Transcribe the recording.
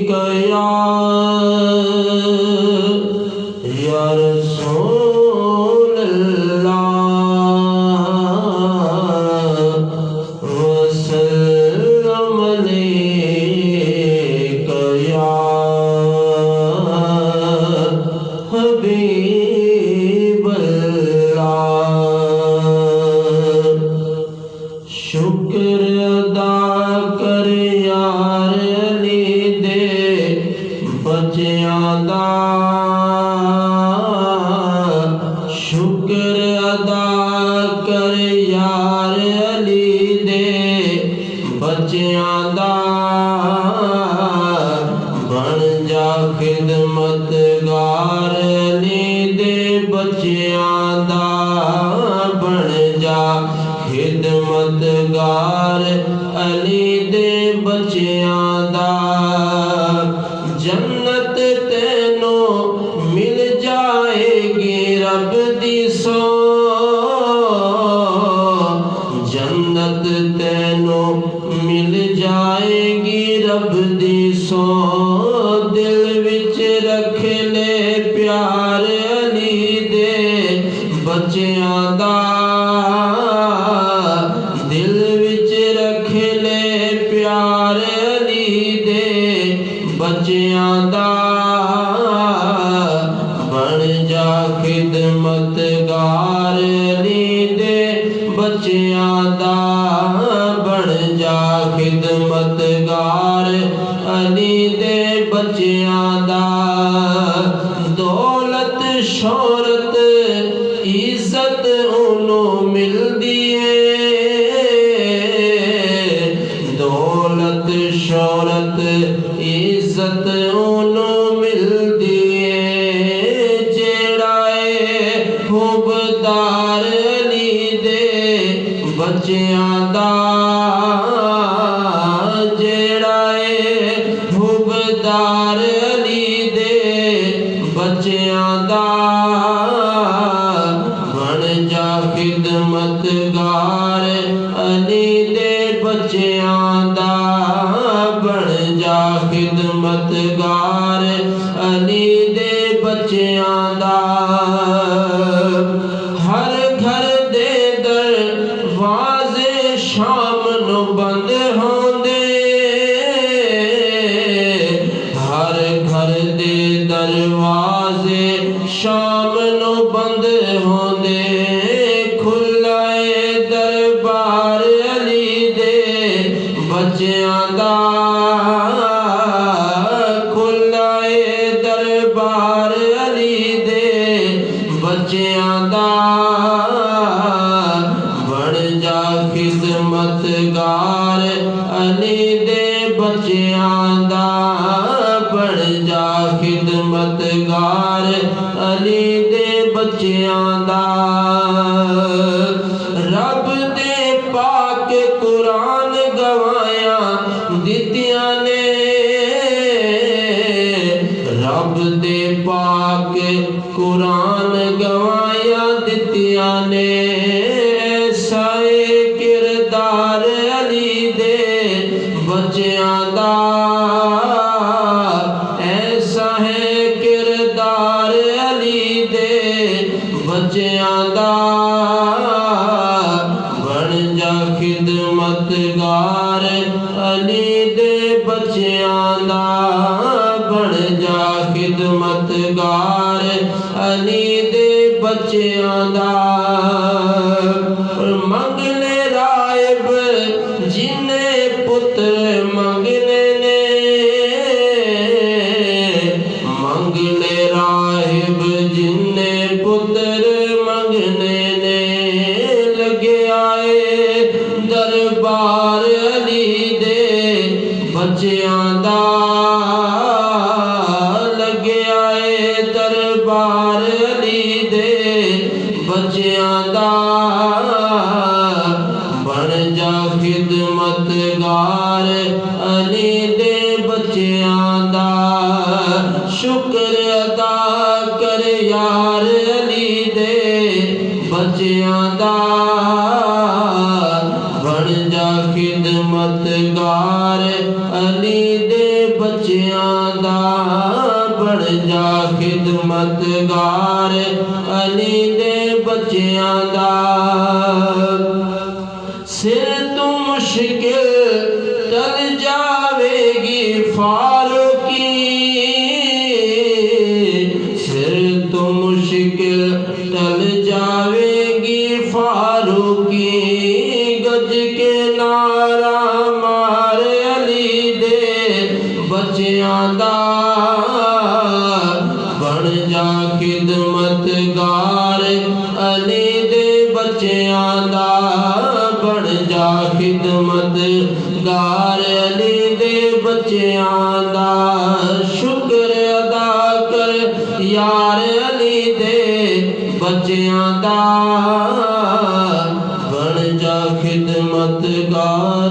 गया या रसूल अल्लाह वसल्लम अलैका या हबीब अल्लाह। शुक्र अदा कर यार अली दे बच्चियां दा, शुक्र अदा कर यार अली दे बच्चियां दा, बन जा खिदमतगार अली दे बच्चियां दा, बन जा खिदमतगार अली दे बच्चियां दा। जन्नत तेनू मिल जाएगी रब दी सौ, जन्नत तेनू मिल जाएगी रब दी सौ। दिल विच रख ले प्यार अली दे बच्चियां दा, दिल विच रख ले प्यार अली दे बच्चियां दा, बन जा खिदमतगार अली दे बच्चियां दा, बन जा खिदमतगार अली दे बच्चियां दा। दौलत शोहरत इज्जत ओनू मिलदी है, दौलत शोहरत इज्जत ओनू मिलदी है, जेड़ा है हुबदार अली दे बच्चियां दा, जेड़ा है हुबदार अली दे बच्चियां दा, बन जा खिदमतगार अली दे बच्चियां दा, बन जा खिदमतगार अली दे बच्चियां दा। हर घर दे दरवाजे शाम नू बंद होंदे, हर घर दे दरवाजे शाम नू बंद होंदे, खुला है दरबार अली दे बच्चियां दा, खुला है दरबार अली दे बच्चियां दा, बन जा खिदमतगार अली दे बच्चियां दा, बन जा खिदमतगार अली दे बच्चियां दा। रब दे पाक कुरान गवाया दित्तियां ने, रब दे पाक कुरान गवाया दित्तियां ने, ऐसा किरदार अली दे बच्चियां दा, ऐसा है किरदार अली दे बच्चियां दा, बन जा खिदमतगार अली दे बच्चियां दा, बन जा खिदमतगार अली दे बच्चियां दा। मंगने रायब जिन्ने पुत्र मंगने ने, मंगने राहिब जिन्ने पुत्र मंगने ने, लगे आए दरबार अली दे बच्चियां दा, लगे आए दरबार अली दे बच्चियां दा, बन जा खिदमतगार अली दे बच्चियां दा। शुक्र अदा कर यार अली दे बच्चियां दा, बन जा खिदमतगार अली दे बच्चियां दा बन जा खिदमतगार अली दे बच्चियां दा सिर तू मुश्किल टल जावेगी फारूकी सिर तू मुश्किल टल जावेगी फारूकी गज के नारा मार अली दे बच्चियां दा बन जा खिदमतगार अली दे बच्चियां दा बन जा खिदमतगार अली दे बच्चियां दा शुक्र अदा कर यार अली दे बच्चियां दा बन जा खिदमतगार